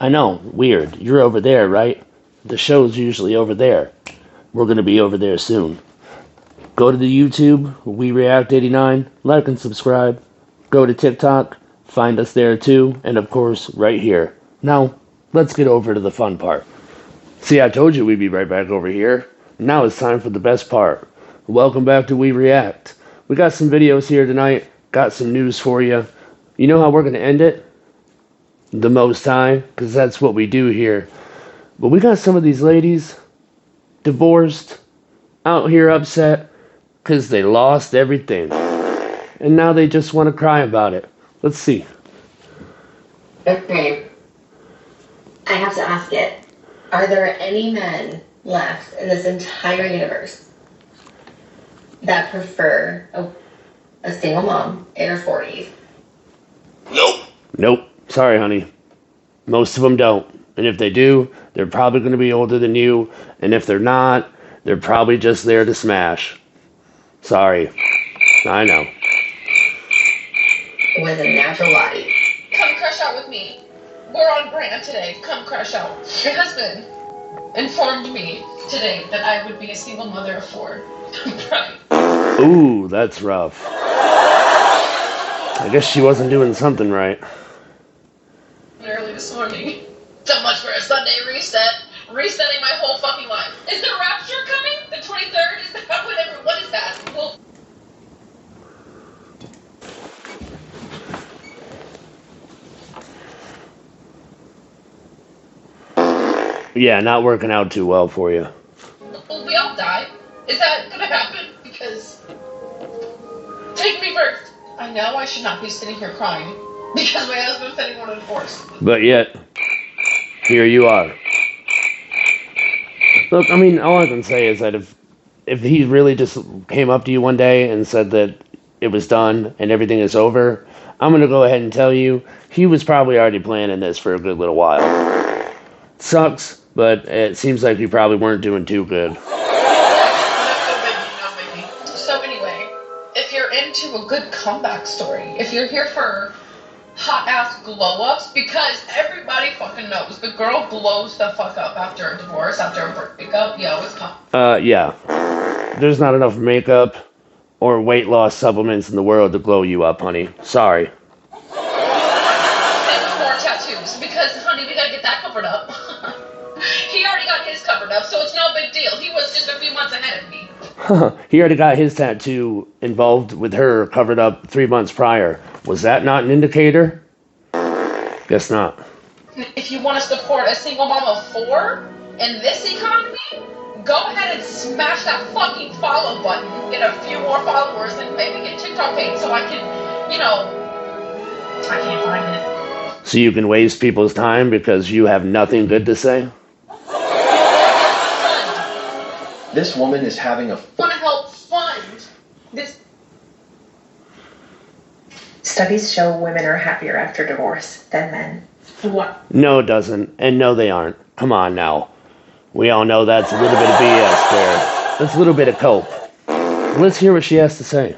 I know, weird. You're over there, right? The show's usually over there. We're gonna be over there soon. Go to the YouTube, We React 89, like and subscribe. Go to TikTok, find us there too, and of course, right here. Now, let's get over to the fun part. See, I told you we'd be right back over here. Now it's time for the best part. Welcome back to We React. We got some videos here tonight, got some news for you. You know how we're gonna end it? The most high, because that's what we do here. But we got some of these ladies divorced, out here upset, because they lost everything. And now they just want to cry about it. Let's see. Okay. I have to ask it. Are there any men left in this entire universe that prefer a single mom in her 40s? Nope. Sorry, honey. Most of them don't. And if they do, they're probably going to be older than you. And if they're not, they're probably just there to smash. Sorry. I know. With a natural body. Come crash out with me. We're on brand today. Come crash out. Your husband informed me today that I would be a single mother of 4. Right. Ooh, that's rough. I guess she wasn't doing something right. Early this morning. So much for a Sunday reset. Resetting my whole fucking life. Is the rapture coming? The 23rd? Is that whatever? What is that? Well, Yeah, not working out too well for you. will we all die? Is that gonna happen? Because take me first. I know I should not be sitting here crying because my husband's sending one a divorce. But yet, here you are. Look, I mean, all I can say is that if he really just came up to you one day and said that it was done and everything is over, I'm going to go ahead and tell you, he was probably already planning this for a good little while. Sucks, but it seems like you probably weren't doing too good. No, baby. So anyway, if you're into a good comeback story, if you're here for hot-ass glow-ups, because everybody fucking knows the girl glows the fuck up after a divorce, after a breakup, yo, it's coming. Yeah. There's not enough makeup or weight loss supplements in the world to glow you up, honey. Sorry. And more tattoos, because, honey, we gotta get that covered up. He already got his covered up, so it's no big deal. He was just a few months ahead of me. He already got his tattoo involved with her covered up 3 months prior. Was that not an indicator? Guess not. If you want to support a single mom of 4 in this economy, go ahead and smash that fucking follow button, get a few more followers, and maybe get TikTok paid so I can, I can't find it. So you can waste people's time because you have nothing good to say? This woman is having a... Want to help fund this. Studies show women are happier after divorce than men. What? No, it doesn't. And no, they aren't. Come on now. We all know that's a little bit of BS there. That's a little bit of cope. Let's hear what she has to say.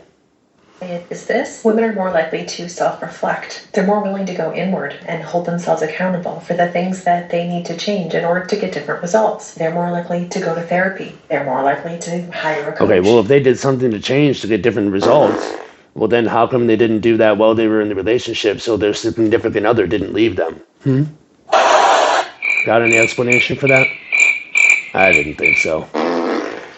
Is this? Women are more likely to self-reflect. They're more willing to go inward and hold themselves accountable for the things that they need to change in order to get different results. They're more likely to go to therapy. They're more likely to hire a coach. Okay, well, if they did something to change to get different results, well, then how come they didn't do that while they were in the relationship so their significant other didn't leave them? Got any explanation for that? I didn't think so.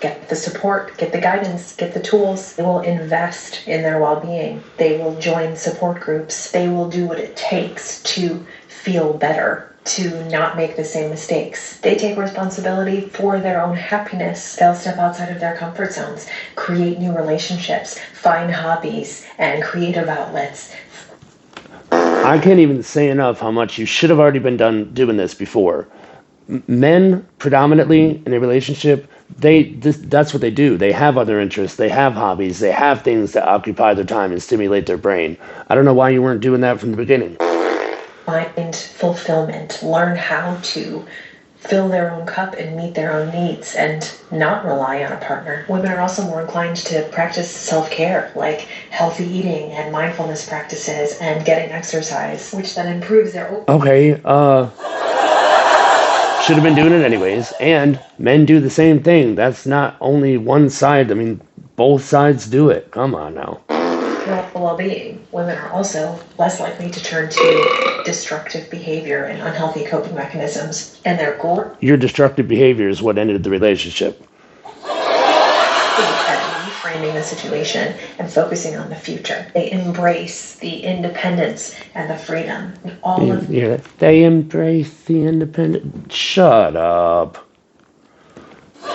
Get the support, get the guidance, get the tools. They will invest in their well-being. They will join support groups. They will do what it takes to feel better, to not make the same mistakes. They take responsibility for their own happiness. They'll step outside of their comfort zones, create new relationships, find hobbies, and creative outlets. I can't even say enough how much you should have already been done doing this before. Men, predominantly, in a relationship, that's what they do. They have other interests. They have hobbies. They have things that occupy their time and stimulate their brain. I don't know why you weren't doing that from the beginning. Find fulfillment. Learn how to fill their own cup and meet their own needs and not rely on a partner. Women are also more inclined to practice self-care, like healthy eating and mindfulness practices and getting exercise, which then improves their... Okay, should have been doing it anyways. And men do the same thing. That's not only one side. I mean, both sides do it. Come on now. Well-being. Women are also less likely to turn to destructive behavior and unhealthy coping mechanisms, and their goal. Your destructive behavior is what ended the relationship. At reframing the situation and focusing on the future. They embrace the independence and the freedom. And all of Yeah, they embrace the independent. Shut up.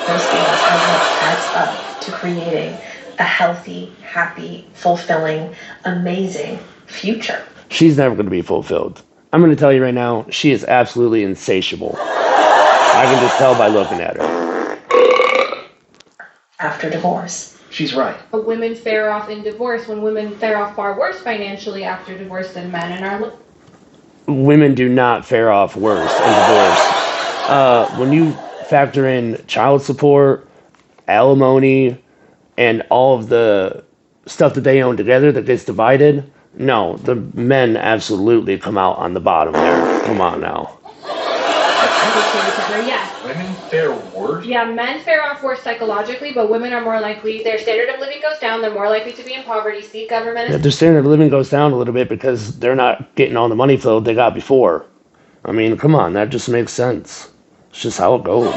those things are what adds up to creating a healthy, happy, fulfilling, amazing future. She's never going to be fulfilled. I'm going to tell you right now, she is absolutely insatiable. I can just tell by looking at her. After divorce. She's right. But women fare off in divorce when women fare off far worse financially after divorce than men, and are Women do not fare off worse in divorce. When you factor in child support, alimony, and all of the stuff that they own together that gets divided, no, the men absolutely come out on the bottom there. Come on now. yes. Women fare worse? Yeah, men fare off worse psychologically, but women are more likely, their standard of living goes down, they're more likely to be in poverty, seek government. Yeah, their standard of living goes down a little bit because they're not getting all the money flow they got before. I mean, come on, that just makes sense. It's just how it goes.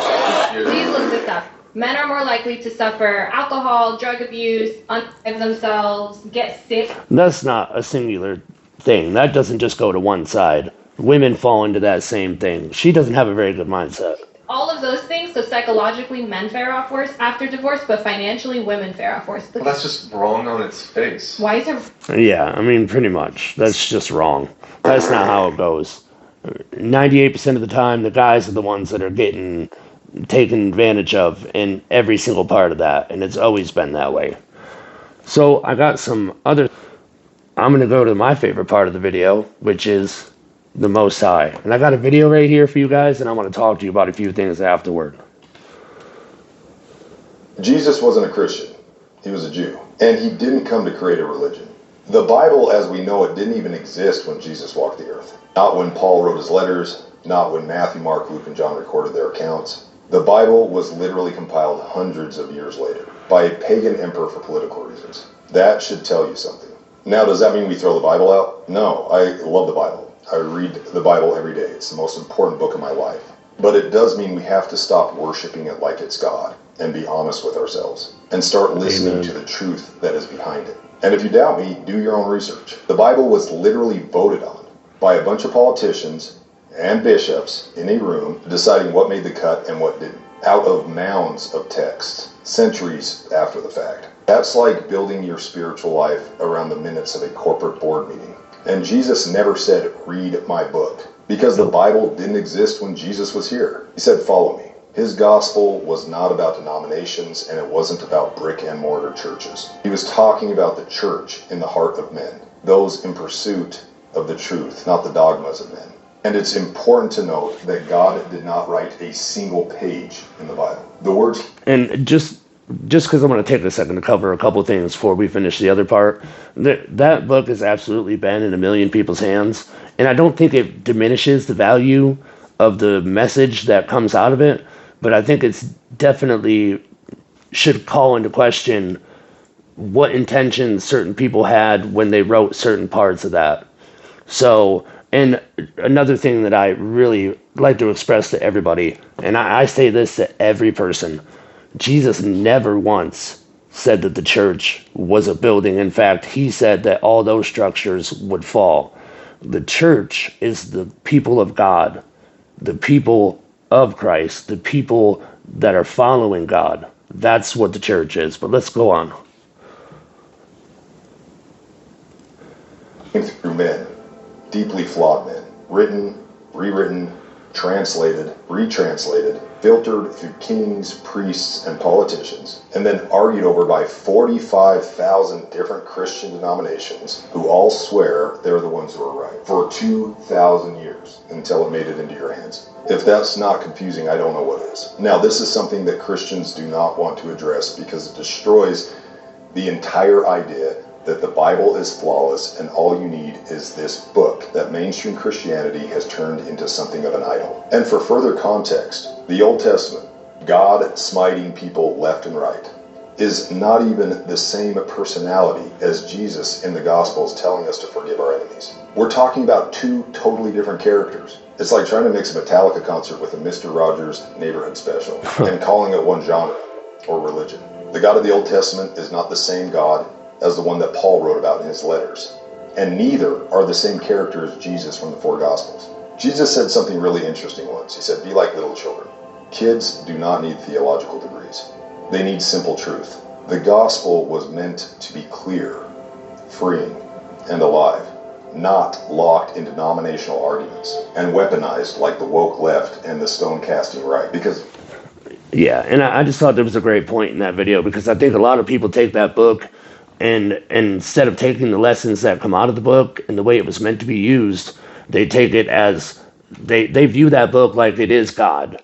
Please look this up. Men are more likely to suffer alcohol, drug abuse, unalive themselves, get sick. That's not a singular thing. That doesn't just go to one side. Women fall into that same thing. She doesn't have a very good mindset. All of those things, so psychologically men fare off worse after divorce, but financially women fare off worse. Well, that's just wrong on its face. Why is it? Yeah, I mean, pretty much. That's just wrong. That's not how it goes. 98% of the time, the guys are the ones that are getting taken advantage of in every single part of that, and it's always been that way. So I got some other. I'm going to go to my favorite part of the video, which is the Most High. And I got a video right here for you guys, and I want to talk to you about a few things afterward. Jesus wasn't a Christian. He was a Jew. And he didn't come to create a religion. The Bible, as we know it, didn't even exist when Jesus walked the earth. Not when Paul wrote his letters, not when Matthew, Mark, Luke, and John recorded their accounts. The Bible was literally compiled hundreds of years later by a pagan emperor for political reasons. That should tell you something. Now, does that mean we throw the Bible out? No, I love the Bible. I read the Bible every day. It's the most important book of my life. But it does mean we have to stop worshiping it like it's God and be honest with ourselves and start listening to the truth that is behind it. And if you doubt me, do your own research. The Bible was literally voted on by a bunch of politicians and bishops in a room deciding what made the cut and what didn't, out of mounds of text, centuries after the fact. That's like building your spiritual life around the minutes of a corporate board meeting. And Jesus never said, read my book, because the Bible didn't exist when Jesus was here. He said, follow me. His gospel was not about denominations, and it wasn't about brick and mortar churches. He was talking about the church in the heart of men, those in pursuit of the truth, not the dogmas of men. And it's important to note that God did not write a single page in the Bible. The words... And just because I'm going to take a second to cover a couple things before we finish the other part, that book has absolutely been in a million people's hands, and I don't think it diminishes the value of the message that comes out of it, but I think it's definitely should call into question what intentions certain people had when they wrote certain parts of that. So, and another thing that I really like to express to everybody, and I say this to every person, Jesus never once said that the church was a building. In fact, he said that all those structures would fall. The church is the people of God, the people of Christ, the people that are following God. That's what the church is. But let's go on. Through men, deeply flawed men, written, rewritten, translated, retranslated, filtered through kings, priests, and politicians, and then argued over by 45,000 different Christian denominations who all swear they're the ones who are right for 2,000 years until it made it into your hands. If that's not confusing, I don't know what is. Now, this is something that Christians do not want to address because it destroys the entire idea that the Bible is flawless and all you need is this book that mainstream Christianity has turned into something of an idol. And for further context, the Old Testament, God smiting people left and right, is not even the same personality as Jesus in the Gospels telling us to forgive our enemies. We're talking about two totally different characters. It's like trying to mix a Metallica concert with a Mr. Rogers Neighborhood Special and calling it one genre or religion. The God of the Old Testament is not the same God as the one that Paul wrote about in his letters, and neither are the same character as Jesus from the four Gospels. Jesus said something really interesting once. He said, "Be like little children." Kids do not need theological degrees. They need simple truth. The gospel was meant to be clear, freeing, and alive, not locked in denominational arguments and weaponized like the woke left and the stone-casting right. Because Yeah, and I just thought there was a great point in that video, because I think a lot of people take that book and instead of taking the lessons that come out of the book and the way it was meant to be used, they take it as they view that book like it is God,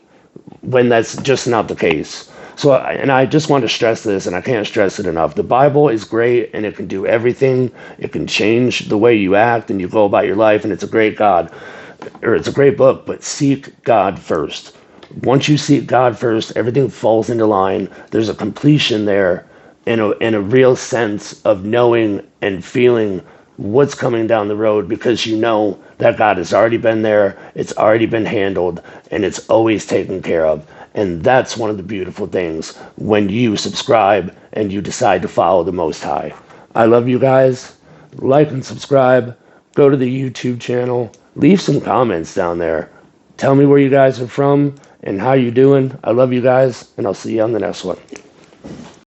when that's just not the case. So, and I just want to stress this, and I can't stress it enough. The Bible is great, and it can do everything. It can change the way you act and you go about your life, and it's a great it's a great book, but seek God first. Once you seek God first, everything falls into line. There's a completion there, and a real sense of knowing and feeling what's coming down the road, because you know that God has already been there, it's already been handled, and it's always taken care of. And that's one of the beautiful things when you subscribe and you decide to follow the Most High. I love you guys. Like and subscribe. Go to the YouTube channel. Leave some comments down there. Tell me where you guys are from and how you doing. I love you guys, and I'll see you on the next one.